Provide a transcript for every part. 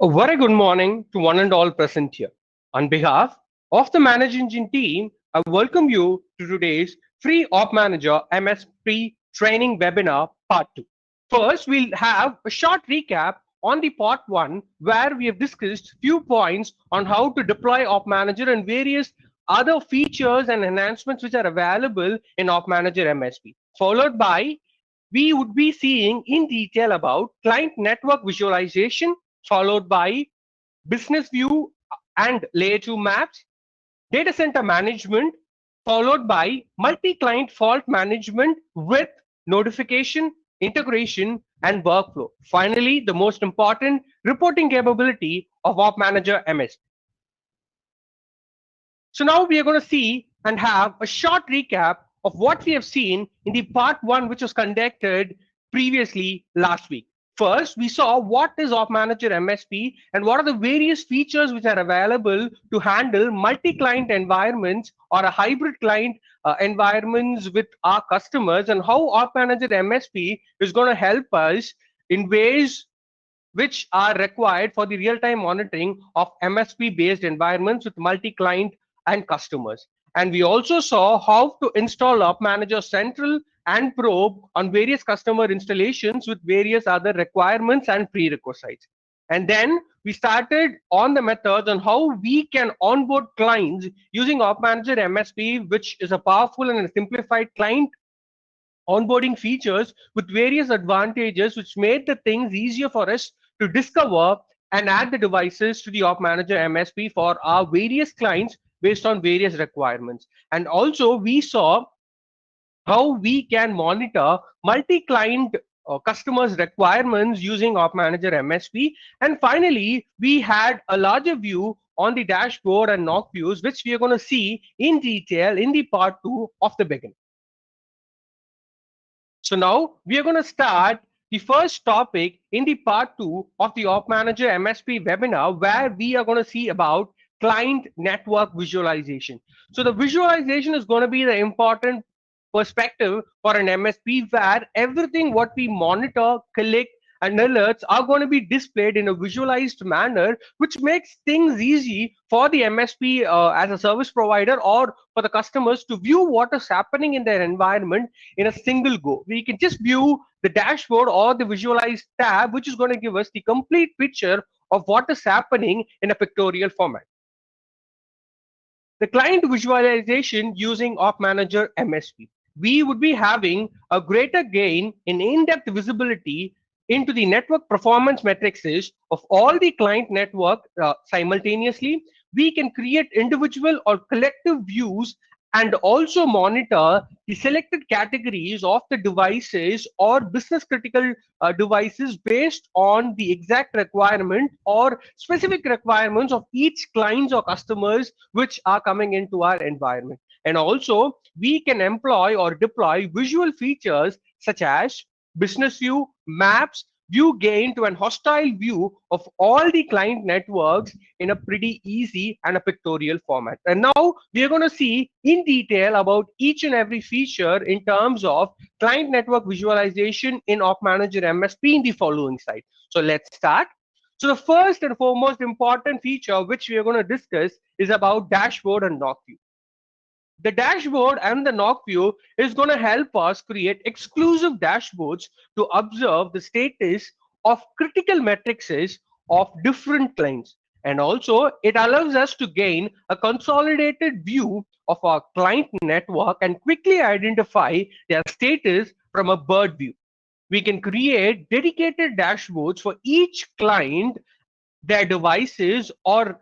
A very good morning to one and all present here. On behalf of the Manage Engine team, I welcome you to today's free Op Manager MSP training webinar part 2. First, we'll have a short recap on the part 1 where we have discussed few points on how to deploy Op Manager and various other features and enhancements which are available in Op Manager MSP. Followed by we would be seeing in detail about client network visualization, followed by business view and layer 2 maps, data center management, followed by multi-client fault management with notification, integration, and workflow. Finally, the most important reporting capability of Op Manager MS. So now we are going to see and have a short recap of what we have seen in the part 1 which was conducted previously last week. First, we saw what is Op Manager MSP and what are the various features which are available to handle multi-client environments or a hybrid client environments with our customers, and how Op Manager MSP is going to help us in ways which are required for the real-time monitoring of MSP-based environments with multi-client and customers. And we also saw how to install Op Manager Central and Probe on various customer installations with various other requirements and prerequisites. And then we started on the methods on how we can onboard clients using Op Manager MSP, which is a powerful and a simplified client onboarding features with various advantages which made the things easier for us to discover and add the devices to the Op Manager MSP for our various clients based on various requirements. And also we saw how we can monitor multi-client customers requirements using Op Manager MSP. And finally, we had a larger view on the dashboard and knock views, which we are going to see in detail in the part 2 of the beginning. So now we are going to start the first topic in the part 2 of the Op Manager MSP webinar, where we are going to see about client network visualization. So the visualization is going to be the important perspective for an MSP, where everything what we monitor, collect, and alerts are going to be displayed in a visualized manner, which makes things easy for the MSP as a service provider or for the customers to view what is happening in their environment in a single go. We can just view the dashboard or the visualized tab, which is going to give us the complete picture of what is happening in a pictorial format. The client visualization using Op Manager MSP. We would be having a greater gain in in-depth visibility into the network performance metrics of all the client network simultaneously. We can create individual or collective views and also monitor the selected categories of the devices or business critical devices based on the exact requirement or specific requirements of each clients or customers which are coming into our environment. And also we can employ or deploy visual features such as business view, maps, view gain to an hostile view of all the client networks in a pretty easy and a pictorial format. And now we are going to see in detail about each and every feature in terms of client network visualization in Op Manager MSP in the following slide. So let's start. So the first and foremost important feature which we are going to discuss is about dashboard and knock view. The dashboard and the knock view is going to help us create exclusive dashboards to observe the status of critical metrics of different clients. And also it allows us to gain a consolidated view of our client network and quickly identify their status from a bird view. We can create dedicated dashboards for each client, their devices, or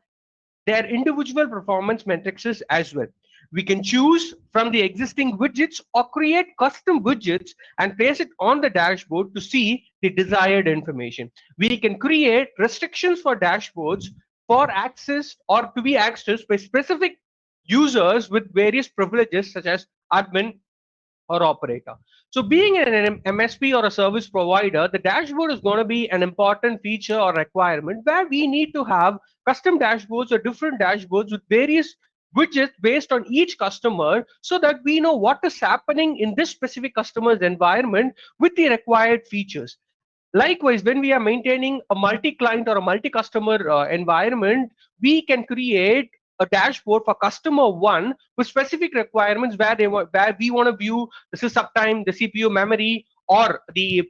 their individual performance metrics as well. We can choose from the existing widgets or create custom widgets and place it on the dashboard to see the desired information. We can create restrictions for dashboards for access or to be accessed by specific users with various privileges such as admin or operator. So being an MSP or a service provider, the dashboard is going to be an important feature or requirement where we need to have custom dashboards or different dashboards with various widgets based on each customer so that we know what is happening in this specific customer's environment with the required features. Likewise, when we are maintaining a multi-client or a multi-customer environment, we can create a dashboard for customer one with specific requirements where where we want to view the sys uptime, the CPU memory, or the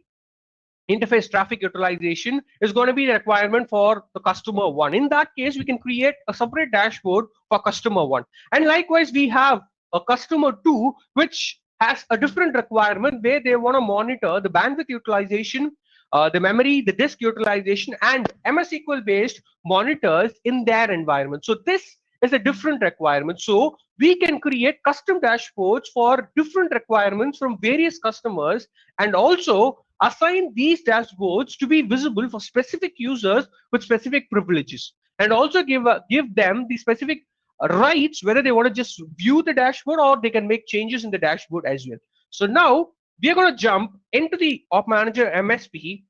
interface traffic utilization is going to be the requirement for the customer one. In that case, we can create a separate dashboard for customer one. And likewise, we have a customer two, which has a different requirement where they want to monitor the bandwidth utilization, the memory, the disk utilization, and MS SQL based monitors in their environment. So this is a different requirement. So we can create custom dashboards for different requirements from various customers, and also assign these dashboards to be visible for specific users with specific privileges, and also give them the specific rights whether they want to just view the dashboard or they can make changes in the dashboard as well. So now we are going to jump into the Op Manager MSP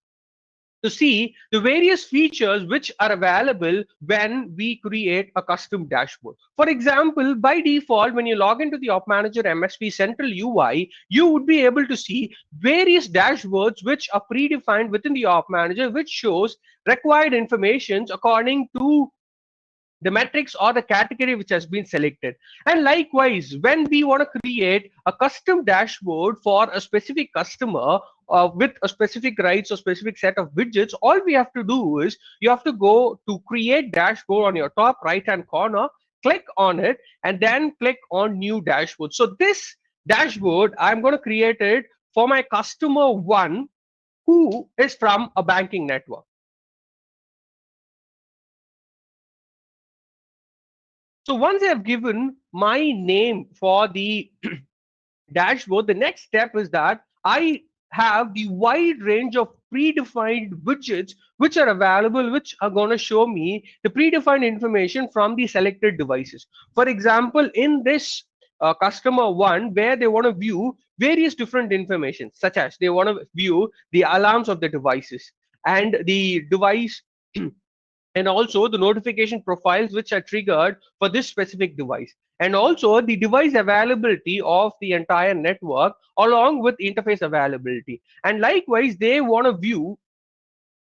to see the various features which are available when we create a custom dashboard. For example, by default, when you log into the Op Manager MSP Central UI, you would be able to see various dashboards which are predefined within the Op Manager, which shows required information according to the metrics or the category which has been selected. And likewise, when we want to create a custom dashboard for a specific customer with a specific rights or specific set of widgets, all we have to do is you have to go to create dashboard on your top right hand corner, click on it, and then click on new dashboard. So this dashboard, I'm going to create it for my customer one who is from a banking network. So once I have given my name for the dashboard, the next step is that I have the wide range of predefined widgets which are available, which are going to show me the predefined information from the selected devices. For example, in this customer one, where they want to view various different information, such as they want to view the alarms of the devices and the device and also the notification profiles which are triggered for this specific device, and also the device availability of the entire network along with interface availability. And likewise, they want to view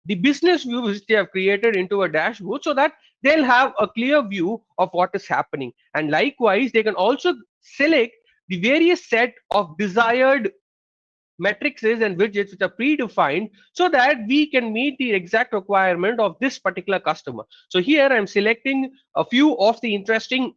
the business view which they have created into a dashboard so that they'll have a clear view of what is happening. And likewise, they can also select the various set of desired matrices and widgets which are predefined so that we can meet the exact requirement of this particular customer. So here I'm selecting a few of the interesting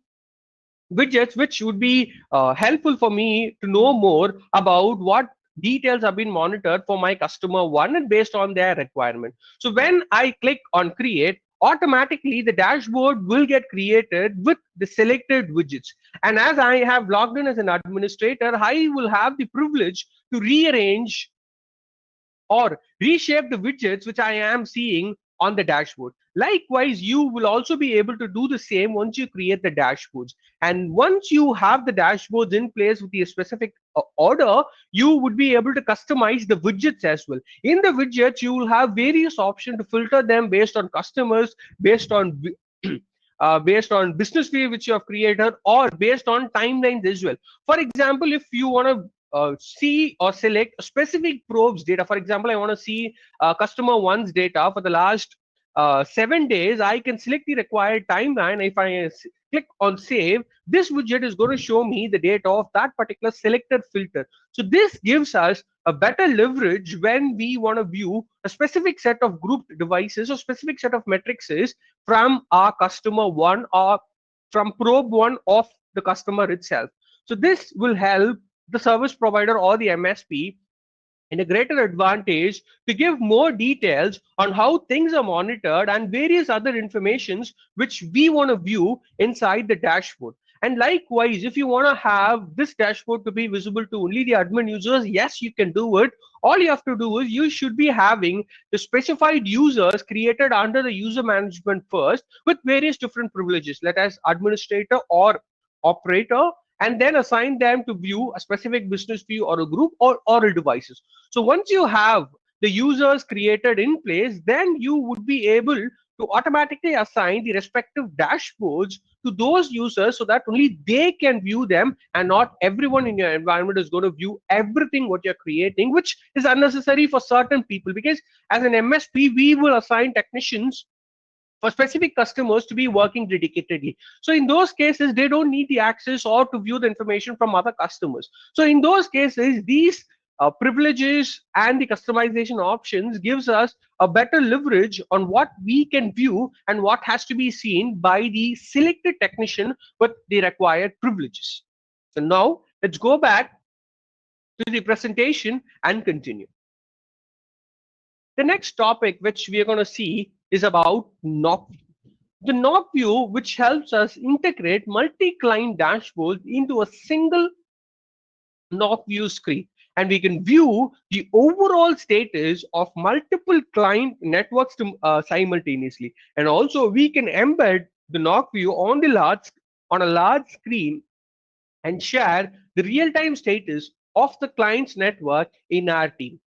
widgets which would be helpful for me to know more about what details have been monitored for my customer one and based on their requirement. So when I click on create, automatically the dashboard will get created with the selected widgets. And as I have logged in as an administrator, I will have the privilege to rearrange or reshape the widgets which I am seeing on the dashboard. Likewise, you will also be able to do the same once you create the dashboards. And once you have the dashboards in place with the specific order, you would be able to customize the widgets as well. In the widgets, you will have various options to filter them based on customers, based on based on business view which you have created, or based on timelines as well. For example, if you want to see or select specific probes data. For example, I want to see customer one's data for the last 7 days. I can select the required timeline. If I click on save, this widget is going to show me the data of that particular selected filter. So this gives us a better leverage when we want to view a specific set of grouped devices or specific set of matrices from our customer one or from probe one of the customer itself. So this will help the service provider or the MSP in a greater advantage to give more details on how things are monitored and various other informations which we want to view inside the dashboard. And likewise, if you want to have this dashboard to be visible to only the admin users, yes, you can do it. All you have to do is you should be having the specified users created under the user management first with various different privileges, let as administrator or operator, and then assign them to view a specific business view or a group or a devices. So once you have the users created in place, then you would be able to automatically assign the respective dashboards to those users so that only they can view them, and not everyone in your environment is going to view everything what you're creating, which is unnecessary for certain people. Because as an MSP, we will assign technicians for specific customers to be working dedicatedly. So in those cases, they don't need the access or to view the information from other customers. So in those cases, these privileges and the customization options gives us a better leverage on what we can view and what has to be seen by the selected technician with the required privileges. So now let's go back to the presentation and continue. The next topic which we are going to see is about NOC view. The NOC view, which helps us integrate multi-client dashboards into a single NOC view screen, and we can view the overall status of multiple client networks simultaneously. And also we can embed the NOC view on a large screen and share the real-time status of the client's network in our team.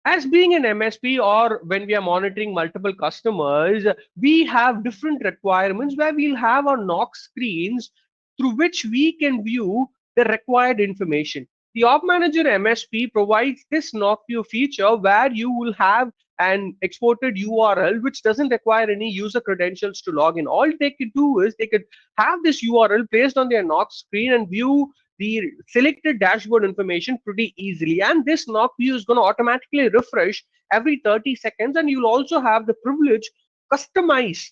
As being an MSP, or when we are monitoring multiple customers, we have different requirements where we'll have our NOC screens through which we can view the required information. The Op Manager MSP provides this NOC view feature where you will have an exported URL which doesn't require any user credentials to log in. All they could do is they could have this URL placed on their NOC screen and view the selected dashboard information pretty easily. And this NOC view is going to automatically refresh every 30 seconds, and you'll also have the privilege to customize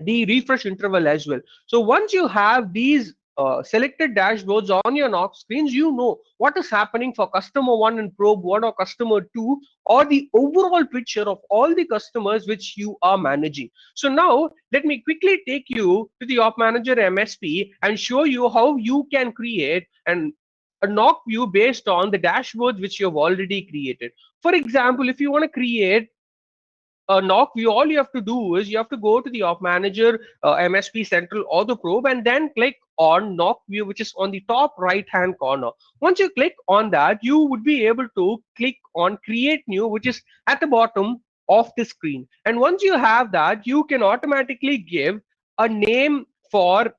the refresh interval as well. So once you have these selected dashboards on your NOC screens, you know what is happening for customer 1 and probe 1 or customer 2, or the overall picture of all the customers which you are managing. So now let me quickly take you to the Op Manager MSP and show you how you can create a NOC view based on the dashboards which you have already created. For example, if you want to create a NOC view, all you have to do is you have to go to the Op Manager MSP Central or the probe, and then click on NOC view, which is on the top right hand corner. Once you click on that, you would be able to click on create new, which is at the bottom of the screen. And once you have that, you can automatically give a name for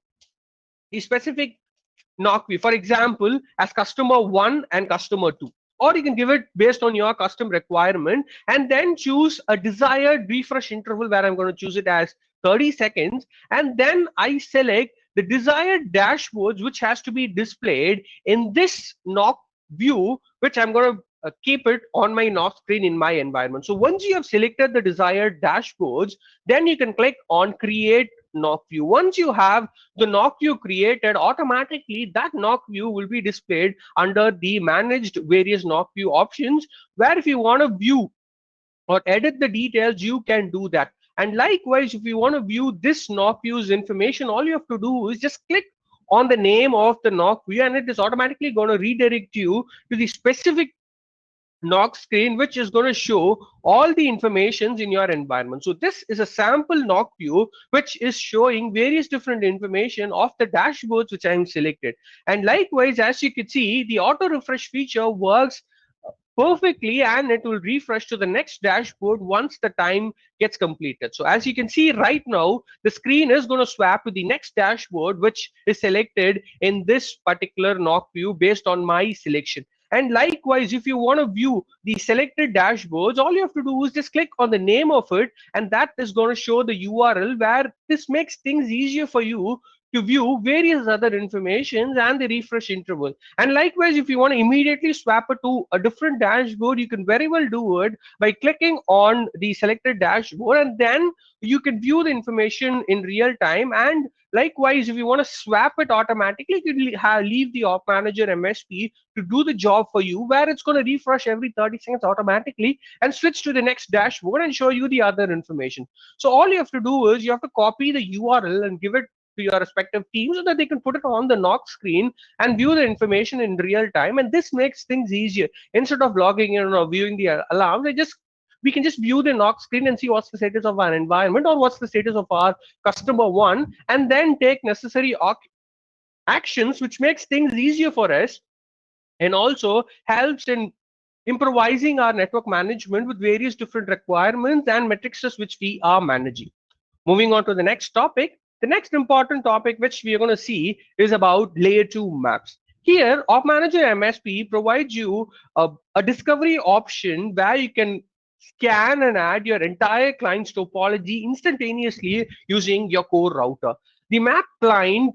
the specific NOC view. For example, as customer 1 and customer 2. Or you can give it based on your custom requirement, and then choose a desired refresh interval where I'm going to choose it as 30 seconds. And then I select the desired dashboards which has to be displayed in this NOC view, which I'm going to keep it on my NOC screen in my environment. So once you have selected the desired dashboards, then you can click on create NOC view. Once you have the NOC view created, automatically that NOC view will be displayed under the managed various NOC view options, where if you want to view or edit the details, you can do that. And likewise, if you want to view this NOC view's information, all you have to do is just click on the name of the NOC view, and it is automatically going to redirect you to the specific NOC screen, which is going to show all the informations in your environment. So this is a sample NOC view which is showing various different information of the dashboards which I am selected. And likewise, as you can see, the auto refresh feature works perfectly, and it will refresh to the next dashboard once the time gets completed. So as you can see right now, the screen is going to swap to the next dashboard which is selected in this particular NOC view based on my selection. And likewise, if you want to view the selected dashboards, all you have to do is just click on the name of it, and that is going to show the URL, where this makes things easier for you to view various other informations and the refresh interval. And likewise, if you want to immediately swap it to a different dashboard, you can very well do it by clicking on the selected dashboard, and then you can view the information in real time. And likewise, if you want to swap it automatically, you can leave the Op Manager MSP to do the job for you, where it's going to refresh every 30 seconds automatically and switch to the next dashboard and show you the other information. So all you have to do is you have to copy the URL and give it to your respective team so that they can put it on the NOC screen and view the information in real time. And this makes things easier. Instead of logging in or viewing the alarms, we can just view the NOC screen and see what's the status of our environment or what's the status of our customer 1, and then take necessary actions, which makes things easier for us and also helps in improvising our network management with various different requirements and metrics which we are managing. Moving on to the next topic, The next important topic which we are going to see is about layer 2 maps. Here, Op Manager MSP provides you a discovery option where you can scan and add your entire client's topology instantaneously using your core router. The map client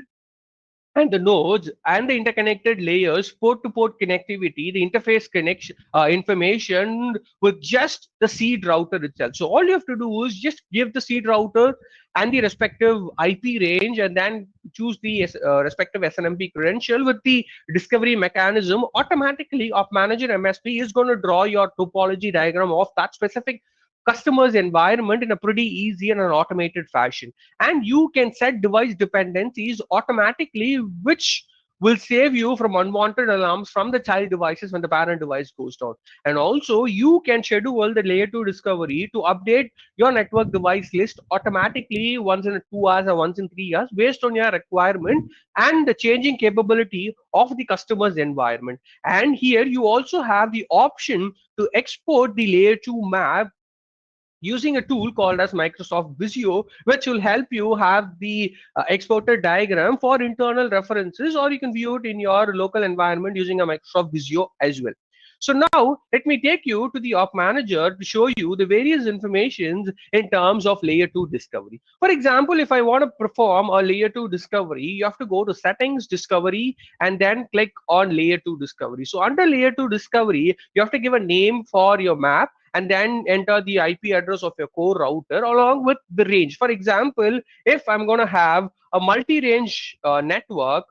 and the nodes and the interconnected layers, port-to-port connectivity, the interface connection information with just the seed router itself. So all you have to do is just give the seed router and the respective IP range, and then choose the respective SNMP credential with the discovery mechanism. Automatically, Op Manager MSP is going to draw your topology diagram of that specific customer's environment in a pretty easy and an automated fashion. And you can set device dependencies automatically, which will save you from unwanted alarms from the child devices when the parent device goes down. And also, you can schedule the layer 2 discovery to update your network device list automatically once in 2 hours or once in 3 hours based on your requirement and the changing capability of the customer's environment. And here you also have the option to export the layer 2 map using a tool called as Microsoft Visio, which will help you have the exported diagram for internal references, or you can view it in your local environment using a Microsoft Visio as well. So now let me take you to the Op Manager to show you the various informations in terms of layer 2 discovery. For example, if I want to perform a layer 2 discovery, you have to go to settings, discovery, and then click on layer 2 discovery. So under layer 2 discovery, you have to give a name for your map and then enter the IP address of your core router along with the range. For example, if I'm going to have a multi-range network,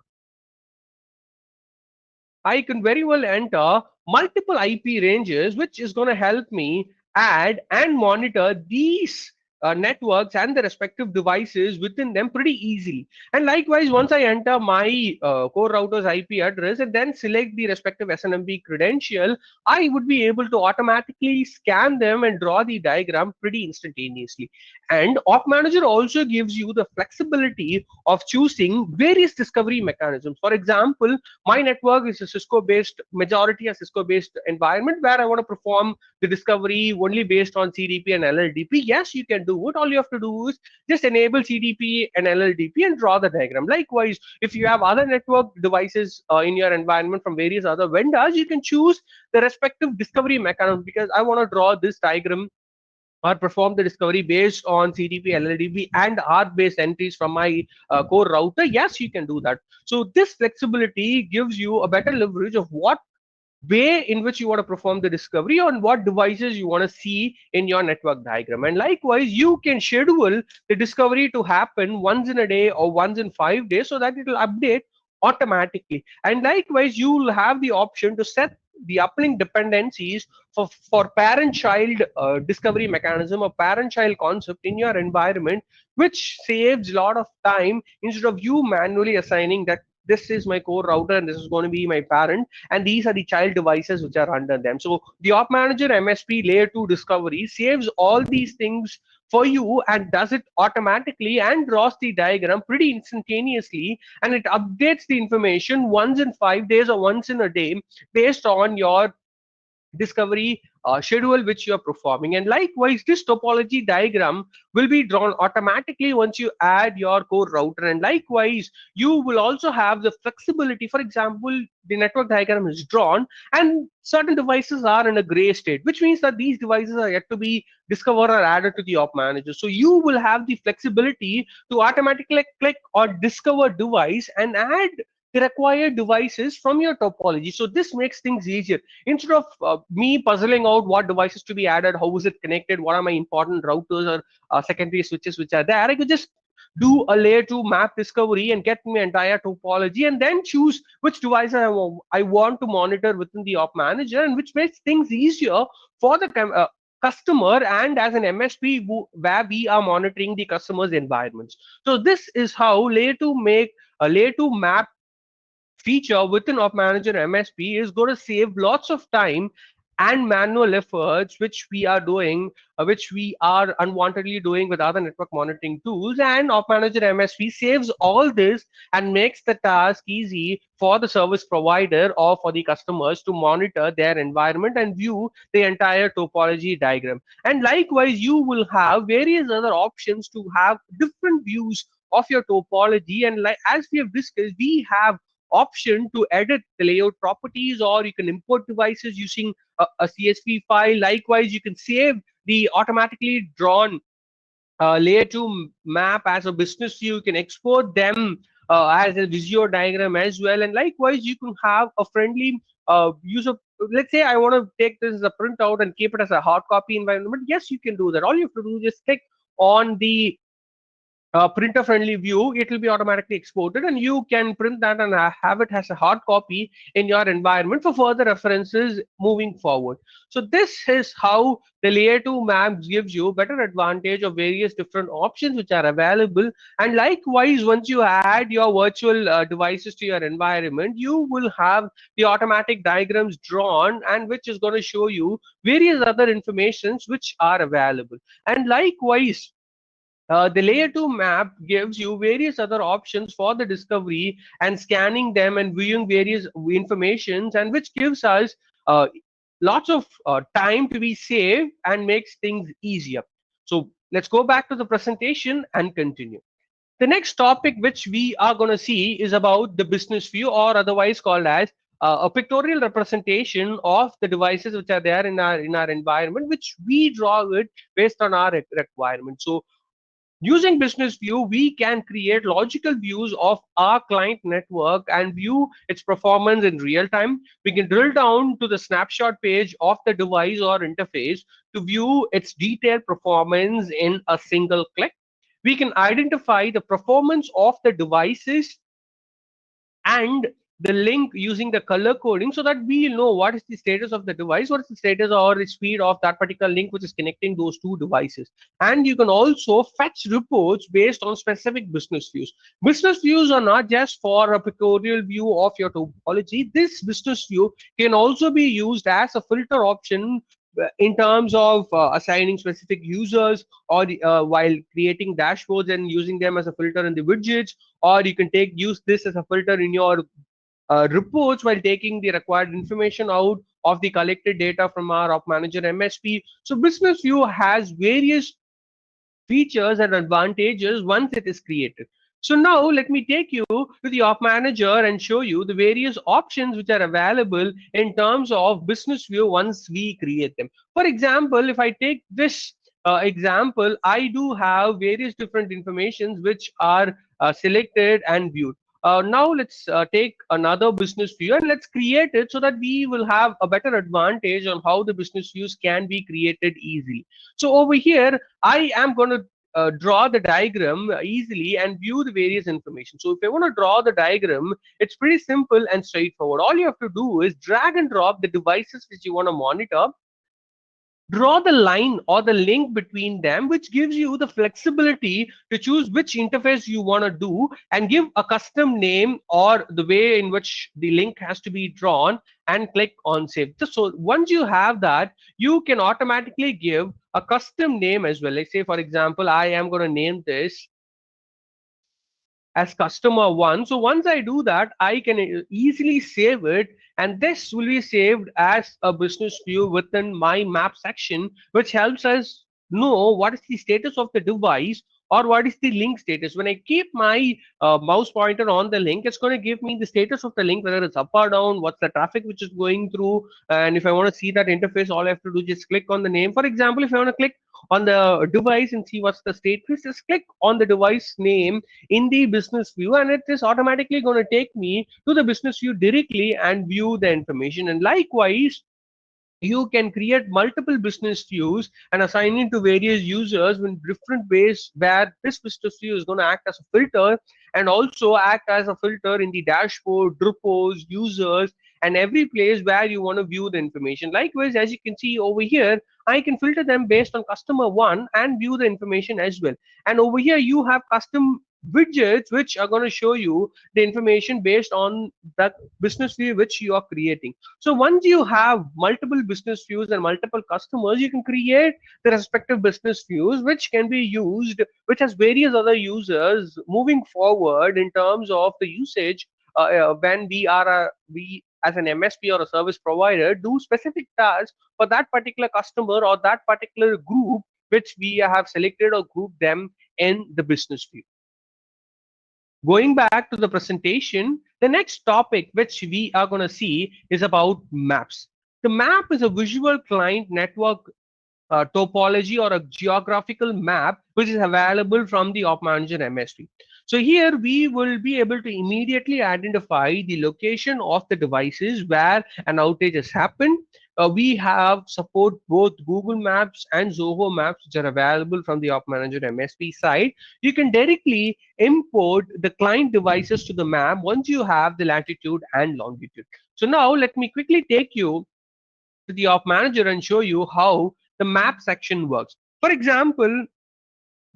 I can very well enter multiple IP ranges, which is going to help me add and monitor these networks and the respective devices within them pretty easily. And likewise, once I enter my core router's IP address and then select the respective SNMP credential, I would be able to automatically scan them and draw the diagram pretty instantaneously. And Op Manager also gives you the flexibility of choosing various discovery mechanisms. For example, my network is a Cisco based, majority a Cisco based environment where I want to perform the discovery only based on CDP and LLDP. Yes, you can do it. All you have to do is just enable CDP and LLDP and draw the diagram. Likewise, if you have other network devices in your environment from various other vendors, you can choose the respective discovery mechanism, because I want to draw this diagram or perform the discovery based on CDP, LLDP, and ARP-based entries from my core router. Yes, you can do that. So this flexibility gives you a better leverage of what way in which you want to perform the discovery on what devices you want to see in your network diagram. And likewise, you can schedule the discovery to happen once in a day or once in 5 days so that it will update automatically. And likewise, you will have the option to set the uplink dependencies for parent-child discovery mechanism or parent-child concept in your environment, which saves a lot of time instead of you manually assigning that this is my core router and this is going to be my parent and these are the child devices which are under them. So the Op Manager MSP layer 2 discovery saves all these things for you and does it automatically and draws the diagram pretty instantaneously, and it updates the information once in 5 days or once in a day based on your discovery schedule which you are performing. And likewise, this topology diagram will be drawn automatically once you add your core router. And likewise, you will also have the flexibility. For example, the network diagram is drawn and certain devices are in a gray state, which means that these devices are yet to be discovered or added to the Op Manager. So you will have the flexibility to automatically click on discover device and add the required devices from your topology. So this makes things easier. Instead of me puzzling out what devices to be added, how is it connected, what are my important routers or secondary switches which are there, I could just do a layer 2 map discovery and get my entire topology and then choose which device I want to monitor within the Op Manager, and which makes things easier for the customer and as an MSP where we are monitoring the customer's environments. So this is how layer 2 make a layer 2 map feature within Op Manager MSP is going to save lots of time and manual efforts which we are doing, which we are unwantedly doing with other network monitoring tools. And Op Manager MSP saves all this and makes the task easy for the service provider or for the customers to monitor their environment and view the entire topology diagram. And likewise, you will have various other options to have different views of your topology. And like as we have discussed, we have option to edit the layout properties, or you can import devices using a CSV file. Likewise, you can save the automatically drawn layer 2 map as a business view. You can export them as a Visio diagram as well. And likewise, you can have a friendly user. Let's say I want to take this as a printout and keep it as a hard copy environment. Yes, you can do that. All you have to do is just click on the printer friendly view. It will be automatically exported, and you can print that and have it as a hard copy in your environment for further references moving forward. So this is how the layer 2 maps gives you better advantage of various different options which are available. And likewise, once you add your virtual devices to your environment, you will have the automatic diagrams drawn, and which is going to show you various other informations which are available. And likewise, the layer 2 map gives you various other options for the discovery and scanning them and viewing various informations, and which gives us lots of time to be saved and makes things easier. So let's go back to the presentation and continue. The next topic which we are going to see is about the business view, or otherwise called as a pictorial representation of the devices which are there in our environment, which we draw it based on our requirement. So using business view, we can create logical views of our client network and view its performance in real time. We can drill down to the snapshot page of the device or interface to view its detailed performance in a single click. We can identify the performance of the devices and the link using the color coding, so that we know what is the status of the device, what is the status or the speed of that particular link which is connecting those two devices. And you can also fetch reports based on specific business views. Business views are not just for a pictorial view of your topology. This business view can also be used as a filter option in terms of assigning specific users, or while creating dashboards and using them as a filter in the widgets, or you can use this as a filter in your reports while taking the required information out of the collected data from our Op Manager MSP. So Business View has various features and advantages once it is created. So now let me take you to the Op Manager and show you the various options which are available in terms of Business View once we create them. For example, if I take this example, I do have various different informations which are selected and viewed. Now let's take another business view and let's create it so that we will have a better advantage on how the business views can be created easily. So over here, I am going to draw the diagram easily and view the various information. So if I want to draw the diagram, it's pretty simple and straightforward. All you have to do is drag and drop the devices which you want to monitor, draw the line or the link between them, which gives you the flexibility to choose which interface you want to do, and give a custom name or the way in which the link has to be drawn, and click on save. So once you have that, you can automatically give a custom name as well. Let's say, for example, I am going to name this as customer one. So once I do that, I can easily save it, and this will be saved as a business view within my map section, which helps us know what is the status of the device or what is the link status. When I keep my mouse pointer on the link, it's going to give me the status of the link, whether it's up or down, what's the traffic which is going through. And if I want to see that interface, all I have to do is just click on the name. For example, if I want to click on the device and see what's the status, just click on the device name in the business view, and it is automatically going to take me to the business view directly and view the information. And likewise, you can create multiple business views and assign it to various users in different ways, where this business view is going to act as a filter and also act as a filter in the dashboard, repos, users, and every place where you want to view the information. Likewise, as you can see over here, I can filter them based on customer one and view the information as well. And over here, you have custom widgets which are going to show you the information based on that business view which you are creating. So once you have multiple business views and multiple customers, you can create the respective business views which can be used, which has various other users moving forward in terms of the usage when we as an MSP or a service provider do specific tasks for that particular customer or that particular group which we have selected or grouped them in the business view. Going back to the presentation, the next topic which we are going to see is about maps. The map is a visual client network topology or a geographical map which is available from the Op Manager MSP. So here we will be able to immediately identify the location of the devices where an outage has happened. We have support both Google Maps and Zoho Maps which are available from the Op Manager MSP side. You can directly import the client devices to the map once you have the latitude and longitude. So now let me quickly take you to the Op Manager and show you how the map section works. For example,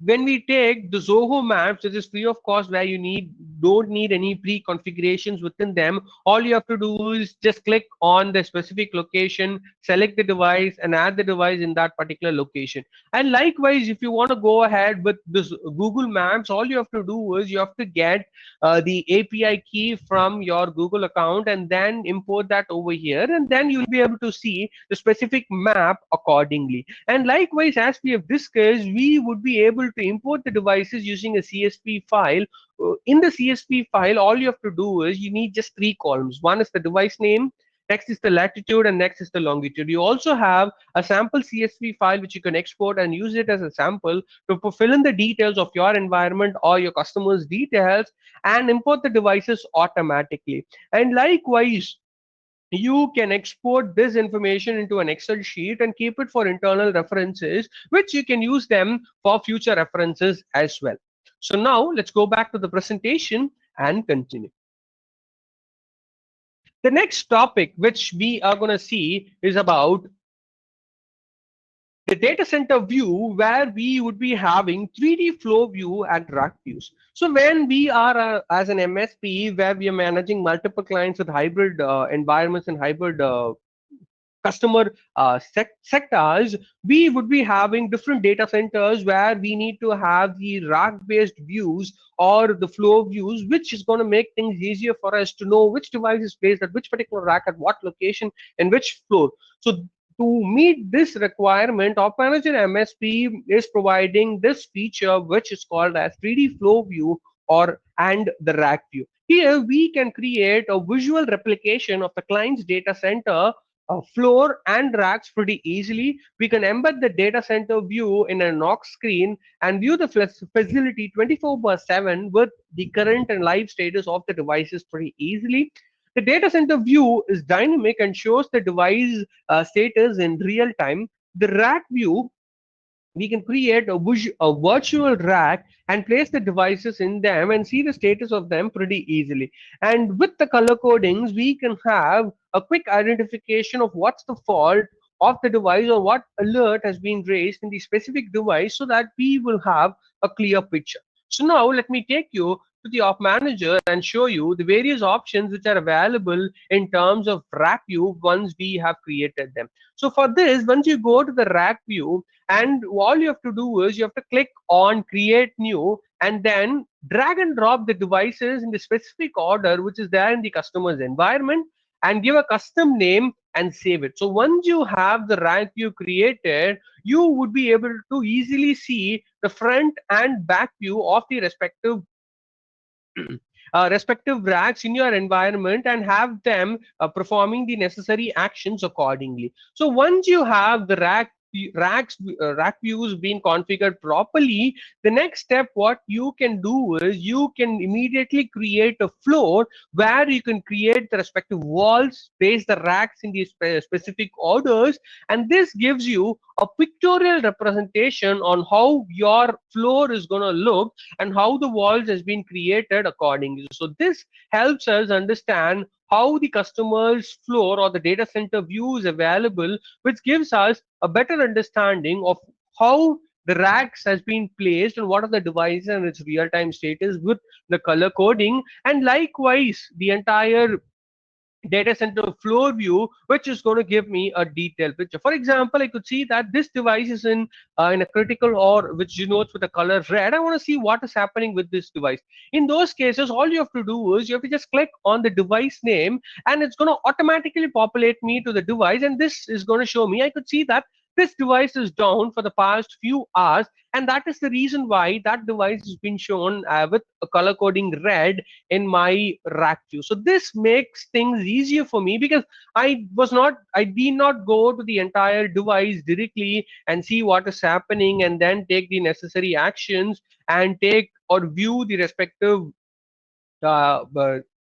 when we take the Zoho maps, it is free of cost where you don't need any pre-configurations within them. All you have to do is just click on the specific location, select the device, and add the device in that particular location. And likewise, if you want to go ahead with this Google Maps, all you have to do is you have to get the API key from your Google account and then import that over here, and then you'll be able to see the specific map accordingly. And likewise, as we have discussed, we would be able to import the devices using a CSV file. In the CSV file, all you have to do is you need just three columns. One is the device name, next is the latitude, and next is the longitude. You also have a sample CSV file which you can export and use it as a sample to fill in the details of your environment or your customers' details and import the devices automatically. And likewise, you can export this information into an Excel sheet and keep it for internal references, which you can use them for future references as well. So now let's go back to the presentation and continue. The next topic which we are going to see is about the data center view, where we would be having 3D flow view and rack views. So when we are as an MSP where we are managing multiple clients with hybrid environments and hybrid customer sectors, we would be having different data centers where we need to have the rack based views or the flow views, which is going to make things easier for us to know which device is placed at which particular rack at what location and which floor. So to meet this requirement, Op Manager MSP is providing this feature which is called as 3D flow view or and the rack view. Here we can create a visual replication of the client's data center floor and racks pretty easily. We can embed the data center view in a knock screen and view the facility 24/7 with the current and live status of the devices pretty easily. The data center view is dynamic and shows the device status in real time. The rack view, we can create a virtual rack and place the devices in them and see the status of them pretty easily. And with the color codings, we can have a quick identification of what's the fault of the device or what alert has been raised in the specific device so that we will have a clear picture. So now let me take you to the Op Manager and show you the various options which are available in terms of rack view once we have created them. So for this, once you go to the rack view, and all you have to do is you have to click on create new and then drag and drop the devices in the specific order which is there in the customer's environment and give a custom name and save it. So once you have the rack view created, you would be able to easily see the front and back view of the respective racks in your environment and have them performing the necessary actions accordingly. So once you have the rack views being configured properly, the next step what you can do is you can immediately create a floor where you can create the respective walls, place the racks in these specific orders, and this gives you a pictorial representation on how your floor is going to look and how the walls has been created accordingly. So this helps us understand how the customer's floor or the data center view is available, which gives us a better understanding of how the racks has been placed and what are the devices and its real-time status with the color coding, and likewise the entire data center floor view, which is going to give me a detailed picture. For example, I could see that this device is in a critical or which denotes with the color red. I want to see what is happening with this device. In those cases, all you have to do is you have to just click on the device name and it's going to automatically populate me to the device, and this is going to show me. I could see that this device is down for the past few hours, and that is the reason why that device has been shown with a color coding red in my rack view. So this makes things easier for me because I did not go to the entire device directly and see what is happening and then take the necessary actions and take or view the respective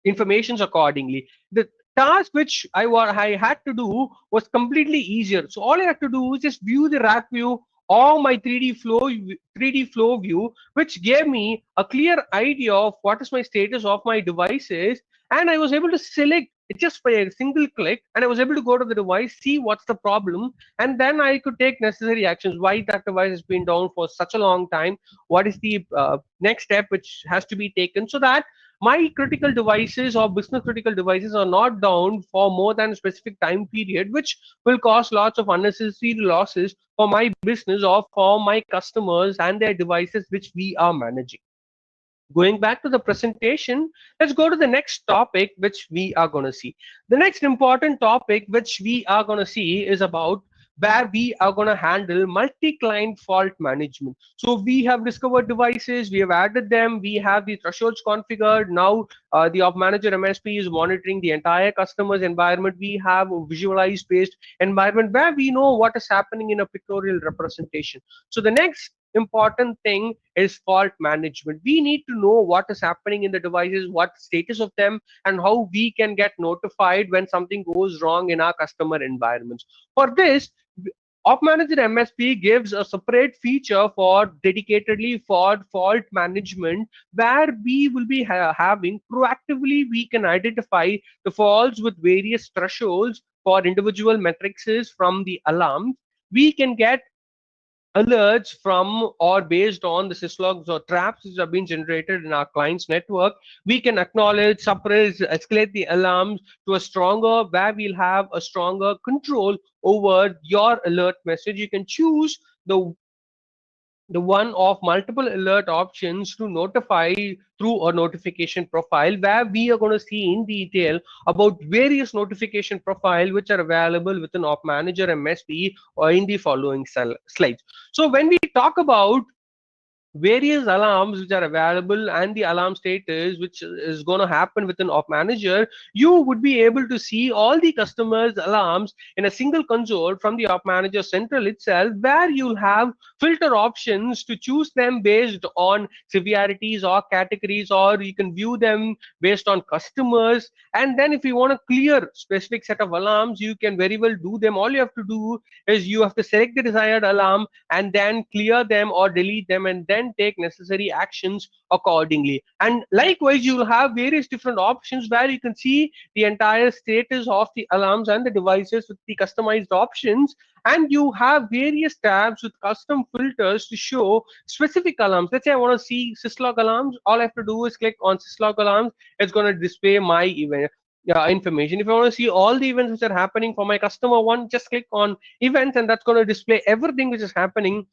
informations accordingly. The task which I had to do was completely easier. So all I had to do is just view the rack view or my 3D flow view, which gave me a clear idea of what is my status of my devices, and I was able to select it just by a single click, and I was able to go to the device, see what's the problem, and then I could take necessary actions. Why that device has been down for such a long time? What is the next step which has to be taken so that my critical devices or business critical devices are not down for more than a specific time period, which will cause lots of unnecessary losses for my business or for my customers and their devices which we are managing. Going back to the presentation, let's go to the next topic which we are going to see. The next important topic which we are going to see is about where we are going to handle multi-client fault management. So we have discovered devices, we have added them, we have the thresholds configured. Now the Op Manager MSP is monitoring the entire customer's environment. We have a visualized based environment where we know what is happening in a pictorial representation. So the next important thing is fault management. We need to know what is happening in the devices, what status of them, and how we can get notified when something goes wrong in our customer environments. For this, Op Manager MSP gives a separate feature for dedicatedly for fault management, where we will be having proactively we can identify the faults with various thresholds for individual metrics from the alarms. We can get alerts from or based on the syslogs or traps which have been generated in our client's network. We can acknowledge, suppress, escalate the alarms to a stronger, where we'll have a stronger control over your alert message. You can choose the one of multiple alert options to notify through a notification profile, where we are going to see in detail about various notification profile which are available within Op Manager MSP or in the following slides. So when we talk about various alarms which are available and the alarm status which is going to happen within Op Manager, you would be able to see all the customers alarms in a single console from the Op Manager central itself, where you'll have filter options to choose them based on severities or categories, or you can view them based on customers. And then if you want to clear specific set of alarms, you can very well do them. All you have to do is you have to select the desired alarm and then clear them or delete them, and then take necessary actions accordingly. And likewise, you will have various different options where you can see the entire status of the alarms and the devices with the customized options. And you have various tabs with custom filters to show specific alarms. Let's say I want to see syslog alarms. All I have to do is click on syslog alarms. It's going to display my event information. If I want to see all the events which are happening for my customer one, just click on events, and that's going to display everything which is happening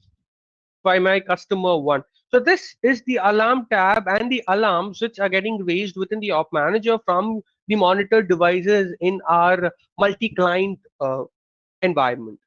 by my customer one. So this is the alarm tab and the alarms which are getting raised within the Op Manager from the monitored devices in our multi-client environment.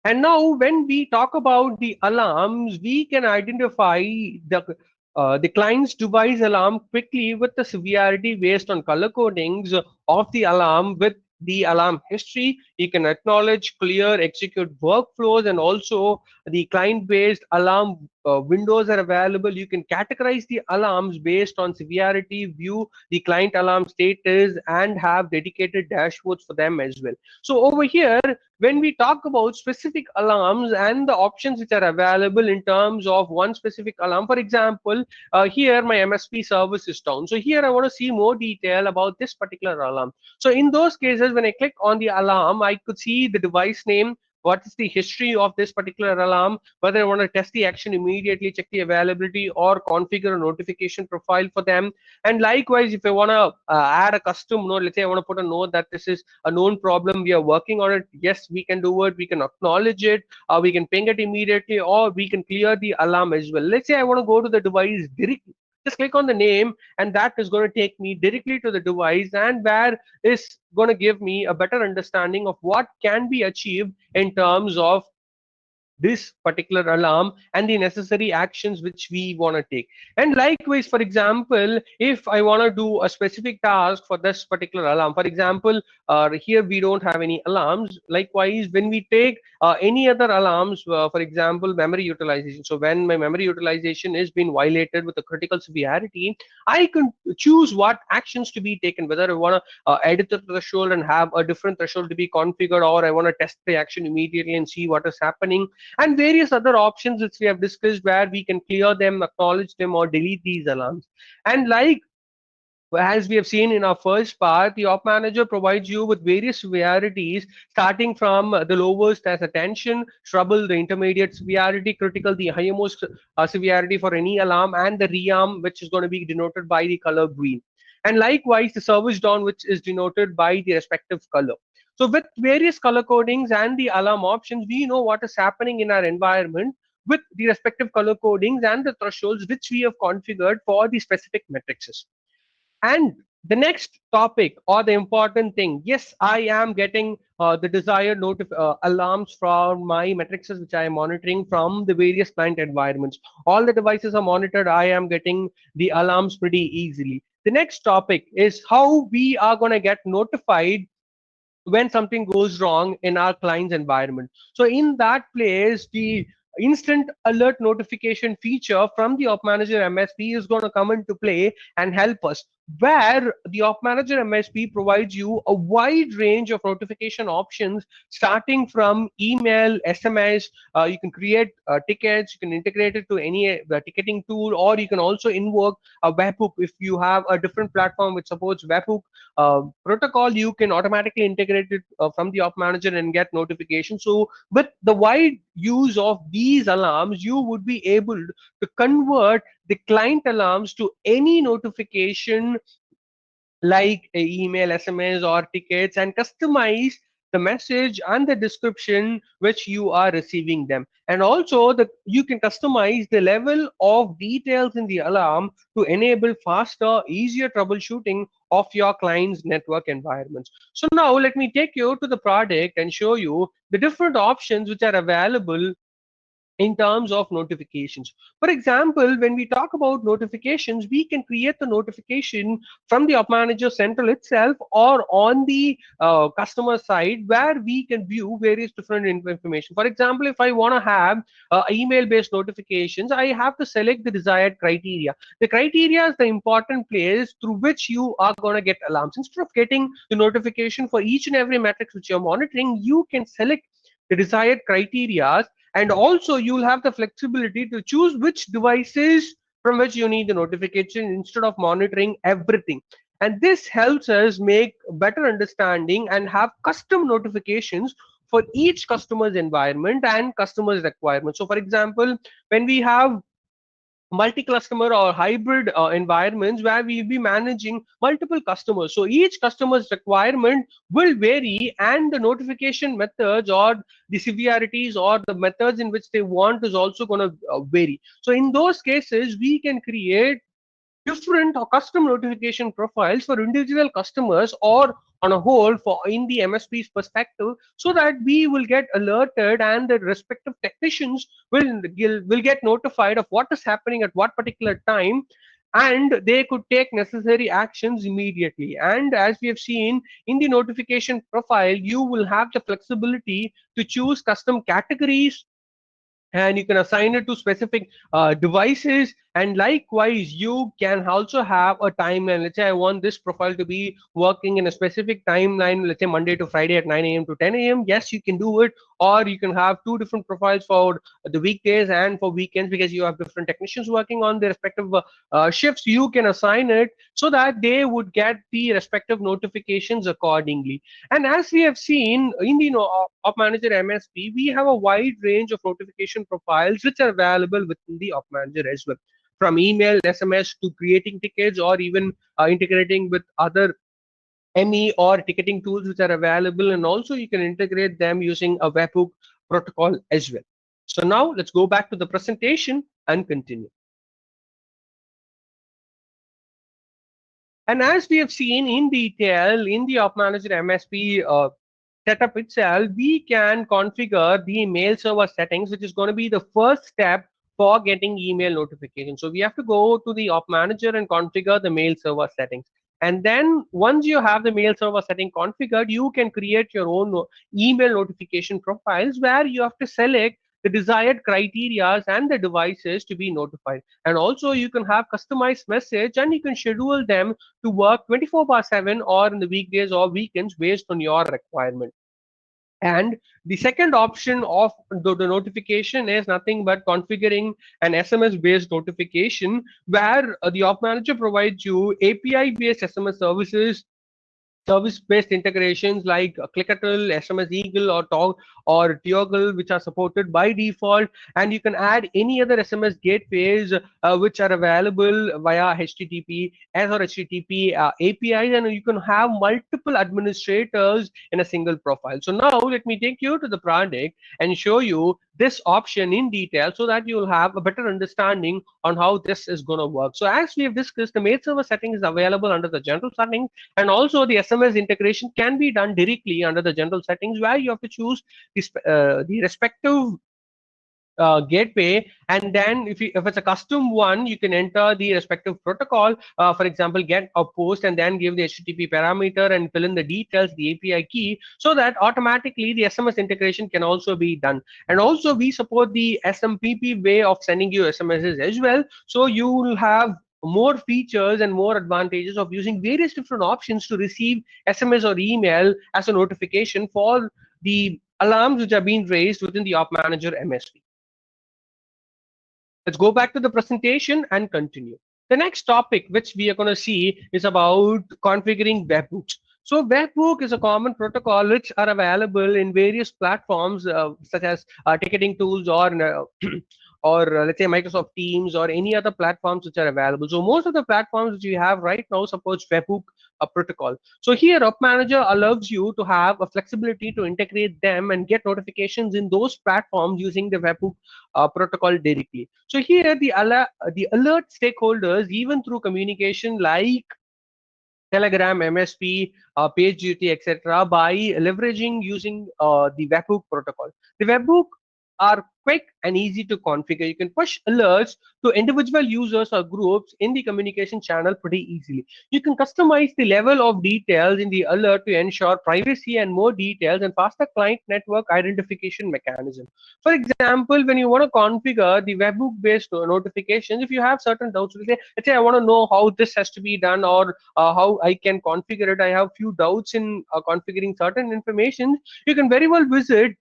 And now when we talk about the alarms, we can identify the client's device alarm quickly with the severity based on color codings of the alarm with the alarm history. You can acknowledge, clear, execute workflows, and also the client-based alarm windows are available. You can categorize the alarms based on severity, view the client alarm status, and have dedicated dashboards for them as well. So over here, when we talk about specific alarms and the options which are available in terms of one specific alarm, for example, here my MSP service is down. So here I want to see more detail about this particular alarm. So in those cases, when I click on the alarm, I could see the device name, what is the history of this particular alarm, whether I want to test the action immediately, check the availability, or configure a notification profile for them. And likewise, if I want to add a custom note, let's say I want to put a note that this is a known problem, we are working on it. Yes, we can do it. We can acknowledge it. We can ping it immediately, or we can clear the alarm as well. Let's say I want to go to the device directly. Just click on the name, and that is going to take me directly to the device, and where is going to give me a better understanding of what can be achieved in terms of this particular alarm and the necessary actions which we want to take. And likewise, for example, if I want to do a specific task for this particular alarm, for example, here we don't have any alarms. Likewise, when we take any other alarms, for example, memory utilization, so when my memory utilization is being violated with a critical severity, I can choose what actions to be taken, whether I want to edit the threshold and have a different threshold to be configured, or I want to test the action immediately and see what is happening, and various other options which we have discussed, where we can clear them, acknowledge them, or delete these alarms. And like as we have seen in our first part, the op manager provides you with various severities, starting from the lowest as attention, trouble, the intermediate severity, critical, the highest severity for any alarm, and the rearm, which is going to be denoted by the color green. And likewise, the service down, which is denoted by the respective color. So with various color codings and the alarm options, we know what is happening in our environment with the respective color codings and the thresholds which we have configured for the specific matrices. And the next topic, or the important thing, yes, I am getting the desired alarms from my matrices which I am monitoring from the various client environments. All the devices are monitored. I am getting the alarms pretty easily. The next topic is how we are going to get notified when something goes wrong in our client's environment. So in that place, the instant alert notification feature from the Op Manager MSP is going to come into play and help us, where the Op Manager MSP provides you a wide range of notification options, starting from email, SMS. You can create tickets, you can integrate it to any ticketing tool, or you can also invoke a webhook. If you have a different platform which supports webhook protocol, you can automatically integrate it from the op manager and get notifications. So with the wide use of these alarms, you would be able to convert the client alarms to any notification like a email, SMS, or tickets, and customize the message and the description which you are receiving them. And also you can customize the level of details in the alarm to enable faster, easier troubleshooting of your client's network environments. So now let me take you to the product and show you the different options which are available in terms of notifications. For example, when we talk about notifications, we can create the notification from the Op Manager Central itself, or on the customer side, where we can view various different information. For example, if I want to have email-based notifications, I have to select the desired criteria. The criteria is the important place through which you are going to get alarms. Instead of getting the notification for each and every metric which you're monitoring, you can select the desired criteria, and also you'll have the flexibility to choose which devices from which you need the notification instead of monitoring everything. And this helps us make better understanding and have custom notifications for each customer's environment and customer's requirements. So for example, when we have multi-customer or hybrid environments where we'll be managing multiple customers, so each customer's requirement will vary, and the notification methods or the severities or the methods in which they want is also going to vary. So in those cases, we can create different or custom notification profiles for individual customers, or on a whole for in the MSP's perspective, so that we will get alerted and the respective technicians will get notified of what is happening at what particular time, and they could take necessary actions immediately. And as we have seen in the notification profile, you will have the flexibility to choose custom categories, and you can assign it to specific devices. And likewise, you can also have a timeline. Let's say I want this profile to be working in a specific timeline, let's say Monday to Friday at 9 a.m. to 10 a.m. Yes, you can do it. Or you can have two different profiles for the weekdays and for weekends, because you have different technicians working on their respective shifts. You can assign it so that they would get the respective notifications accordingly. And as we have seen in the Op Manager MSP, we have a wide range of notification profiles which are available within the Op Manager as well, from email, SMS, to creating tickets, or even integrating with other ME or ticketing tools which are available. And also you can integrate them using a webhook protocol as well. So now let's go back to the presentation and continue. And as we have seen in detail in the Op Manager MSP setup itself, we can configure the mail server settings, which is going to be the first step for getting email notifications. So we have to go to the Op Manager and configure the mail server settings. And then once you have the mail server setting configured, you can create your own email notification profiles where you have to select the desired criterias and the devices to be notified. And also you can have customized message and you can schedule them to work 24 by 7 or in the weekdays or weekends based on your requirement. And the second option of the notification is nothing but configuring an SMS based notification where the Op Manager provides you API based SMS service-based integrations like Clickatle, SMS Eagle, or Toggle, which are supported by default, and you can add any other SMS gateways which are available via HTTPS or HTTP APIs, and you can have multiple administrators in a single profile. So now let me take you to the product and show you this option in detail so that you'll have a better understanding on how this is going to work. So as we have discussed, the mail server setting is available under the general settings, and also the SMS integration can be done directly under the general settings where you have to choose the respective gateway, and then if it's a custom one, you can enter the respective protocol, for example get or post, and then give the HTTP parameter and fill in the details, the API key, so that automatically the SMS integration can also be done. And also we support the SMPP way of sending you SMSs as well, so you will have more features and more advantages of using various different options to receive SMS or email as a notification for the alarms which are being raised within the Op Manager MSP. Let's go back to the presentation and continue. The next topic which we are going to see is about configuring webhooks. So webhook is a common protocol which are available in various platforms such as ticketing tools or or let's say Microsoft Teams or any other platforms which are available. So most of the platforms which we have right now supports webhook protocol. So here Op Manager allows you to have a flexibility to integrate them and get notifications in those platforms using the webhook protocol directly. So here the alert stakeholders even through communication like Telegram, MSP, PageDuty, etc. by leveraging using the webhook protocol. The webhook are quick and easy to configure. You can push alerts to individual users or groups in the communication channel pretty easily. You can customize the level of details in the alert to ensure privacy and more details and faster client network identification mechanism. For example, when you want to configure the webhook based notifications, if you have certain doubts, let's say I want to know how this has to be done or how I can configure it. I have few doubts in configuring certain information. You can very well visit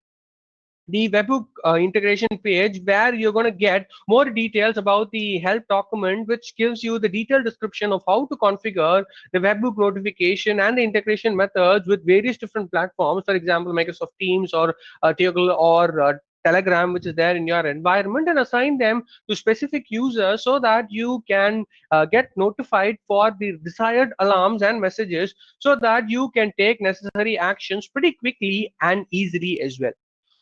the webhook integration page where you're going to get more details about the help document, which gives you the detailed description of how to configure the webhook notification and the integration methods with various different platforms, for example Microsoft Teams or Toggle or Telegram, which is there in your environment, and assign them to specific users so that you can get notified for the desired alarms and messages so that you can take necessary actions pretty quickly and easily as well.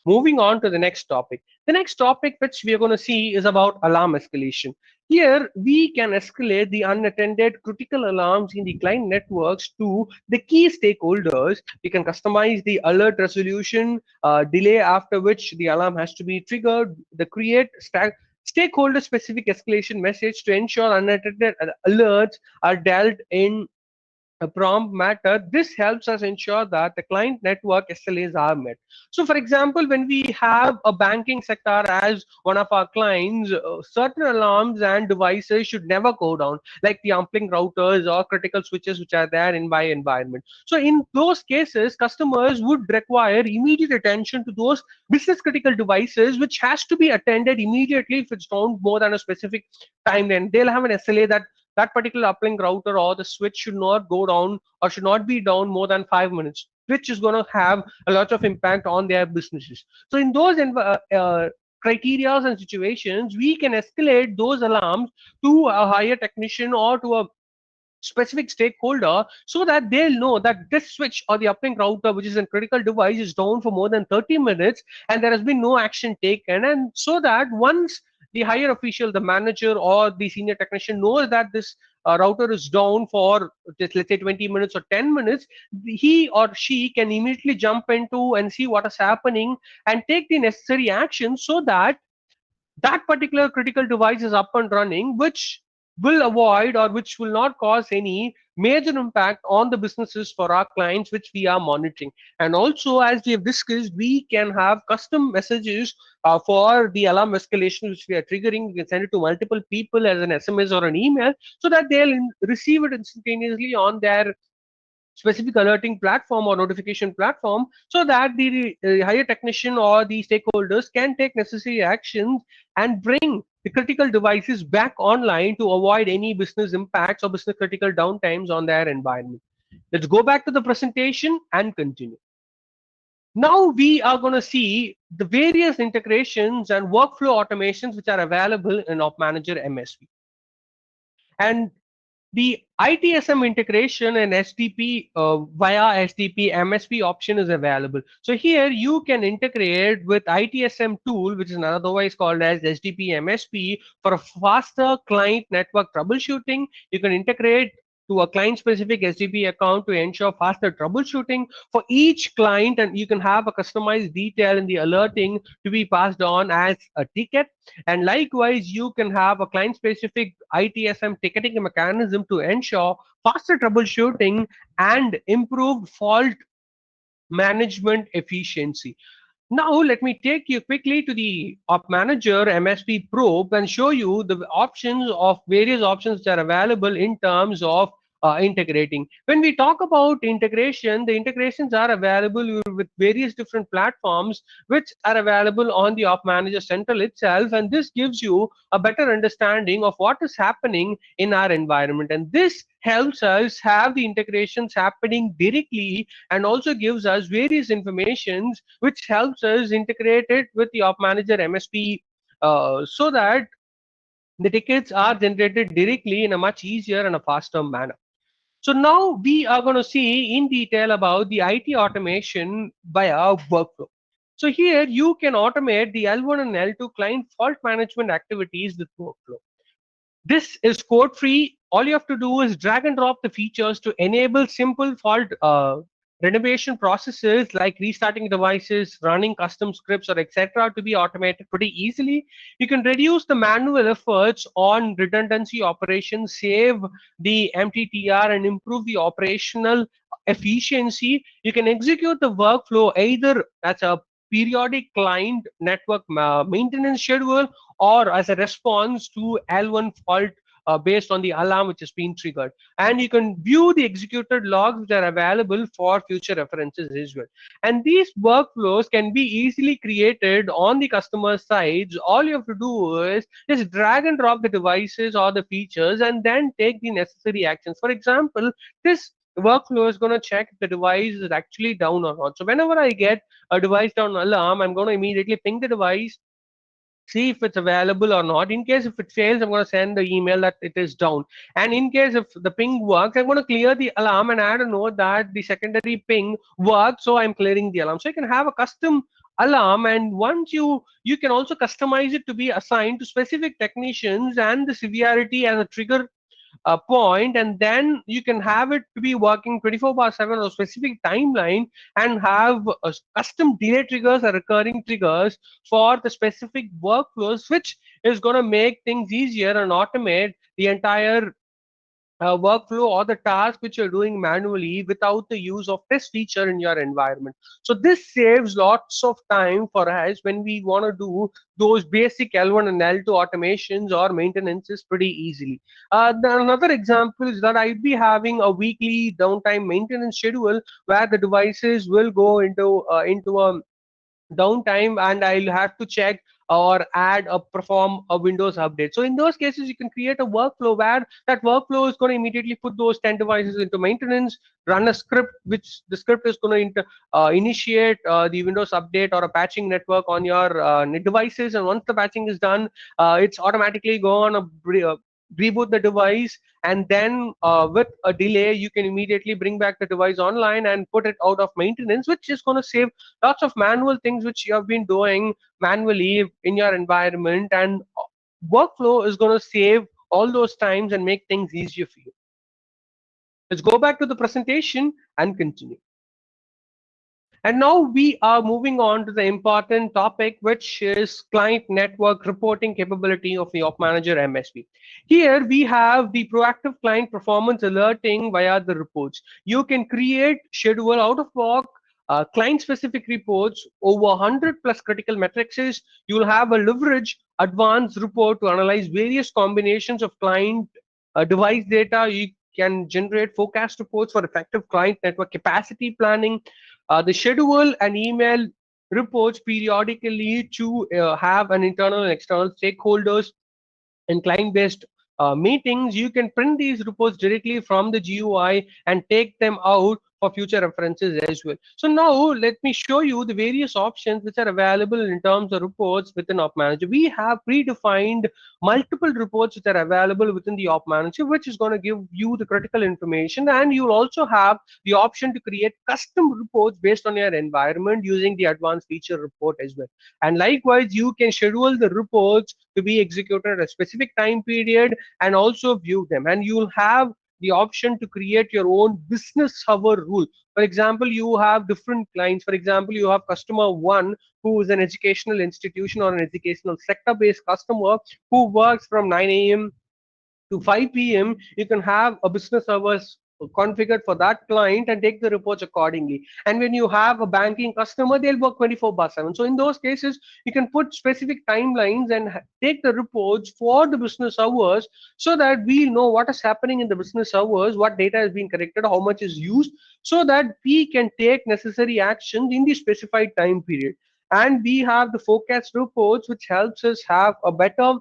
Moving on to the next topic. The next topic which we are going to see is about alarm escalation. Here, we can escalate the unattended critical alarms in the client networks to the key stakeholders. We can customize the alert resolution, delay after which the alarm has to be triggered, the create stakeholder specific escalation message to ensure unattended alerts are dealt in a prompt matter. This helps us ensure that the client network SLAs are met. So for example, when we have a banking sector as one of our clients, certain alarms and devices should never go down, like the uplink routers or critical switches which are there in my environment. So in those cases, customers would require immediate attention to those business critical devices, which has to be attended immediately if it's down more than a specific time. Then they'll have an SLA that that particular uplink router or the switch should not go down or should not be down more than 5 minutes, which is going to have a lot of impact on their businesses. So in those criteria and situations, we can escalate those alarms to a higher technician or to a specific stakeholder so that they'll know that this switch or the uplink router, which is a critical device, is down for more than 30 minutes and there has been no action taken. And so that once the higher official, the manager or the senior technician knows that this router is down for just, let's say, 20 minutes or 10 minutes, he or she can immediately jump into and see what is happening and take the necessary action so that that particular critical device is up and running, which will avoid or which will not cause any major impact on the businesses for our clients which we are monitoring. And also, as we have discussed, we can have custom messages for the alarm escalation which we are triggering. We can send it to multiple people as an SMS or an email so that they'll receive it instantaneously on their specific alerting platform or notification platform, so that the higher technician or the stakeholders can take necessary actions and bring the critical devices back online to avoid any business impacts or business critical downtimes on their environment. Let's go back to the presentation and continue. Now we are going to see the various integrations and workflow automations which are available in Op Manager MSP. And the ITSM integration and SDP via SDP MSP option is available. So here you can integrate with ITSM tool, which is otherwise called as SDP MSP, for a faster client network troubleshooting. You can integrate to a client specific SDP account to ensure faster troubleshooting for each client, and you can have a customized detail in the alerting to be passed on as a ticket. And likewise, you can have a client specific ITSM ticketing mechanism to ensure faster troubleshooting and improved fault management efficiency. Now, let me take you quickly to the Op Manager MSP Probe and show you the options of various options that are available in terms of integrating. When we talk about integration, the integrations are available with various different platforms which are available on the Op Manager Central itself, and this gives you a better understanding of what is happening in our environment. And this helps us have the integrations happening directly and also gives us various informations which helps us integrate it with the Op Manager MSP so that the tickets are generated directly in a much easier and a faster manner. So now we are going to see in detail about the IT automation via workflow. So here you can automate the L1 and L2 client fault management activities with workflow. This is code free. All you have to do is drag and drop the features to enable simple fault renovation processes like restarting devices, running custom scripts, or etc. to be automated pretty easily. You can reduce the manual efforts on redundancy operations, save the MTTR, and improve the operational efficiency. You can execute the workflow either as a periodic client network maintenance schedule or as a response to L1 fault based on the alarm which has been triggered. And you can view the executed logs that are available for future references as well. And these workflows can be easily created on the customer sides. All you have to do is just drag and drop the devices or the features and then take the necessary actions. For example, this workflow is going to check if the device is actually down or not. So whenever I get a device down alarm, I'm going to immediately ping the device, see if it's available or not. In case if it fails, I'm going to send the email that it is down. And in case if the ping works, I'm going to clear the alarm and add a note that the secondary ping worked, so I'm clearing the alarm. So you can have a custom alarm, and once you can also customize it to be assigned to specific technicians and the severity as a trigger point, and then you can have it to be working 24/7 or specific timeline and have custom delay triggers or recurring triggers for the specific workflows, which is going to make things easier and automate the entire workflow or the task which you're doing manually without the use of test feature in your environment. So this saves lots of time for us when we want to do those basic L1 and L2 automations or maintenances pretty easily. Another example is that I'd be having a weekly downtime maintenance schedule where the devices will go into a downtime and I'll have to check or add or perform a Windows update. So in those cases, you can create a workflow where that workflow is going to immediately put those 10 devices into maintenance, run a script, which the script is going to initiate the Windows update or a patching network on your devices. And once the patching is done, it's automatically go on a reboot the device, and then with a delay you can immediately bring back the device online and put it out of maintenance, which is going to save lots of manual things which you have been doing manually in your environment. And workflow is going to save all those times and make things easier for you. Let's go back to the presentation and continue. And now we are moving on to the important topic, which is client network reporting capability of the Op Manager MSP. Here we have the proactive client performance alerting via the reports. You can create schedule out of box client specific reports over 100 plus critical metrics. You'll have a leverage advanced report to analyze various combinations of client device data. You can generate forecast reports for effective client network capacity planning. The schedule and email reports periodically to have an internal and external stakeholders in client-based meetings. You can print these reports directly from the GUI and take them out for future references as well. So now let me show you the various options which are available in terms of reports within Op Manager. We have predefined multiple reports which are available within the Op Manager, which is going to give you the critical information, and you'll also have the option to create custom reports based on your environment using the advanced feature report as well. And likewise, you can schedule the reports to be executed at a specific time period and also view them. And you'll have the option to create your own business hour rule. For example, you have different clients. For example, you have customer one, who is an educational institution or an educational sector based customer who works from 9 a.m. to 5 p.m. You can have a business hours configured for that client and take the reports accordingly. And when you have a banking customer, they'll work 24/7. So in those cases, you can put specific timelines and take the reports for the business hours so that we know what is happening in the business hours, what data is being collected, how much is used, so that we can take necessary actions in the specified time period. And we have the forecast reports, which helps us have a better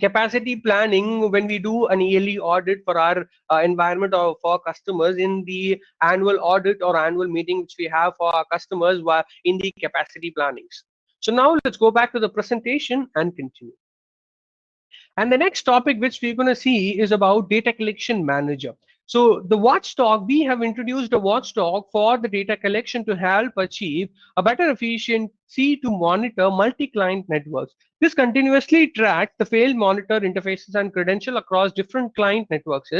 capacity planning when we do an yearly audit for our environment or for customers in the annual audit or annual meeting which we have for our customers in the capacity plannings. So now let's go back to the presentation and continue. And the next topic which we're going to see is about data collection manager. So the watchdog, we have introduced a watchdog for the data collection to help achieve a better efficiency to monitor multi-client networks. This continuously tracks the failed monitor interfaces and credential across different client networks,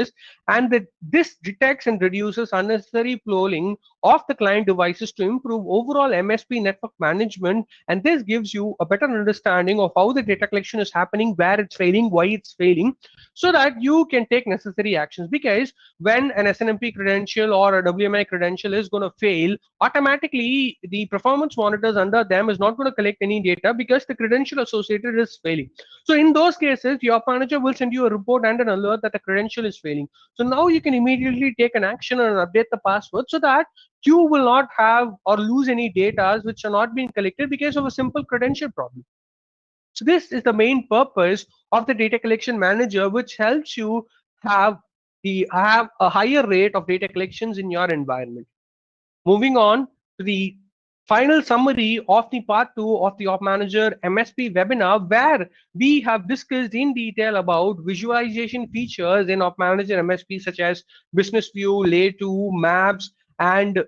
and this detects and reduces unnecessary polling of the client devices to improve overall MSP network management. And this gives you a better understanding of how the data collection is happening, where it's failing, why it's failing, so that you can take necessary actions. Because when an SNMP credential or a WMI credential is going to fail, automatically the performance monitors under them is not going to collect any data because the credential associated is failing. So in those cases, your manager will send you a report and an alert that the credential is failing. So now you can immediately take an action and update the password so that you will not have or lose any data which are not being collected because of a simple credential problem. So this is the main purpose of the data collection manager, which helps you have a higher rate of data collections in your environment. Moving on to the final summary of the part 2 of the Op Manager MSP webinar, where we have discussed in detail about visualization features in Op Manager MSP such as business view, layer 2, maps, and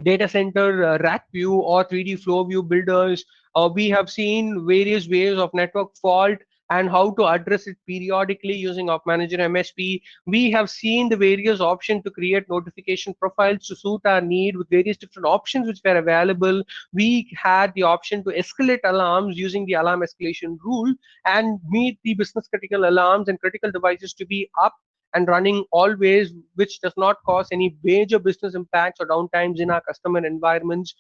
data center rack view or 3D flow view builders. We have seen various ways of network fault and how to address it periodically using Op Manager MSP. We have seen the various options to create notification profiles to suit our need with various different options which were available. We had the option to escalate alarms using the alarm escalation rule and meet the business critical alarms and critical devices to be up and running always, which does not cause any major business impacts or downtimes in our customer environments.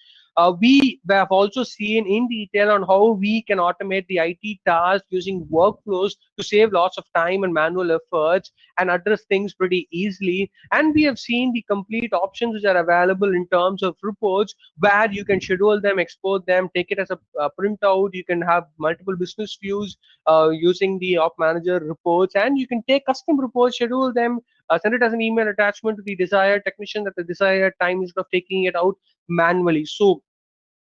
We have also seen in detail on how we can automate the IT tasks using workflows to save lots of time and manual efforts and address things pretty easily. And we have seen the complete options which are available in terms of reports, where you can schedule them, export them, take it as a printout. You can have multiple business views using the Op Manager reports, and you can take custom reports, schedule them, send it as an email attachment to the desired technician at the desired time instead of taking it out manually. So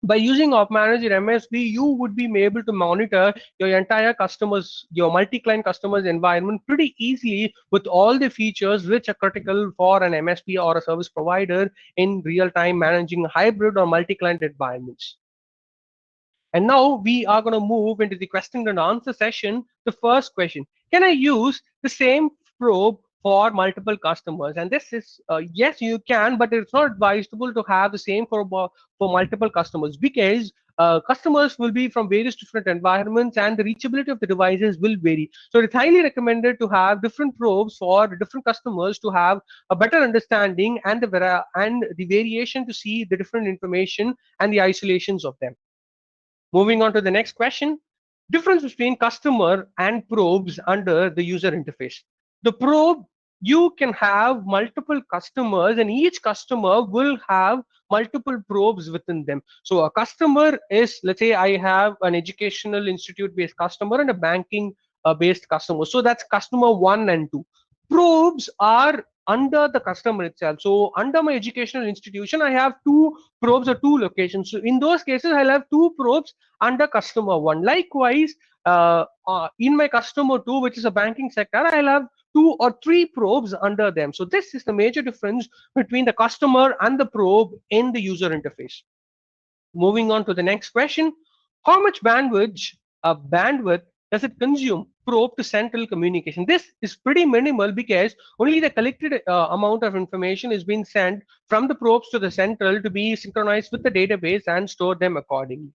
by using Op Manager MSP, you would be able to monitor your entire customers, your multi-client customers environment pretty easily with all the features which are critical for an MSP or a service provider in real time managing hybrid or multi-client environments. And now we are going to move into the question and answer session. The first question: can I use the same probe for multiple customers? And this is yes, you can, but it's not advisable to have the same probe for multiple customers, because customers will be from various different environments and the reachability of the devices will vary. So it's highly recommended to have different probes for different customers to have a better understanding and the variation to see the different information and the isolations of them. Moving on to the next question: difference between customer and probes under the user interface. The probe, you can have multiple customers and each customer will have multiple probes within them. So a customer is, let's say I have an educational institute based customer and a banking based customer. So that's customer 1 and 2. Probes are under the customer itself. So under my educational institution, I have two probes or two locations. So in those cases, I'll have two probes under customer 1. Likewise, in my customer 2, which is a banking sector, I'll have 2 or 3 probes under them. So this is the major difference between the customer and the probe in the user interface. Moving on to the next question: how much bandwidth does it consume probe to central communication? This is pretty minimal because only the collected amount of information is being sent from the probes to the central to be synchronized with the database and store them accordingly.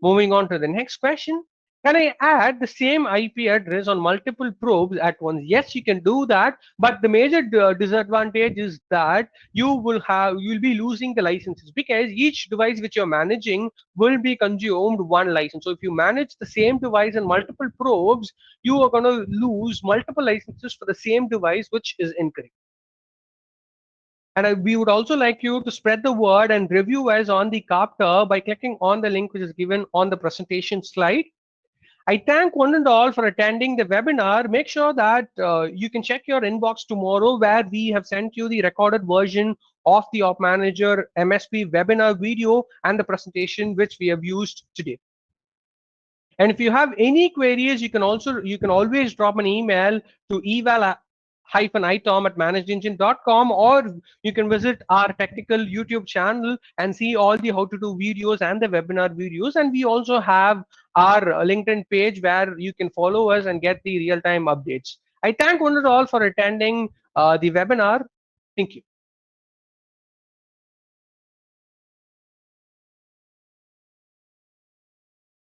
Moving on to the next question: can I add the same IP address on multiple probes at once? Yes, you can do that, but the major disadvantage is that you'll be losing the licenses, because each device which you're managing will be consumed one license. So if you manage the same device and multiple probes, you are going to lose multiple licenses for the same device, which is incorrect. And we would also like you to spread the word and review us on the Capter by clicking on the link which is given on the presentation slide. I thank one and all for attending the webinar. Make sure that you can check your inbox tomorrow, where we have sent you the recorded version of the Op Manager MSP webinar video and the presentation which we have used today. And if you have any queries, you can always drop an email to eval-itom@managedengine.com, or you can visit our technical YouTube channel and see all the how to do videos and the webinar videos. And we also have our LinkedIn page where you can follow us and get the real-time updates. I thank one and all for attending the webinar. Thank you.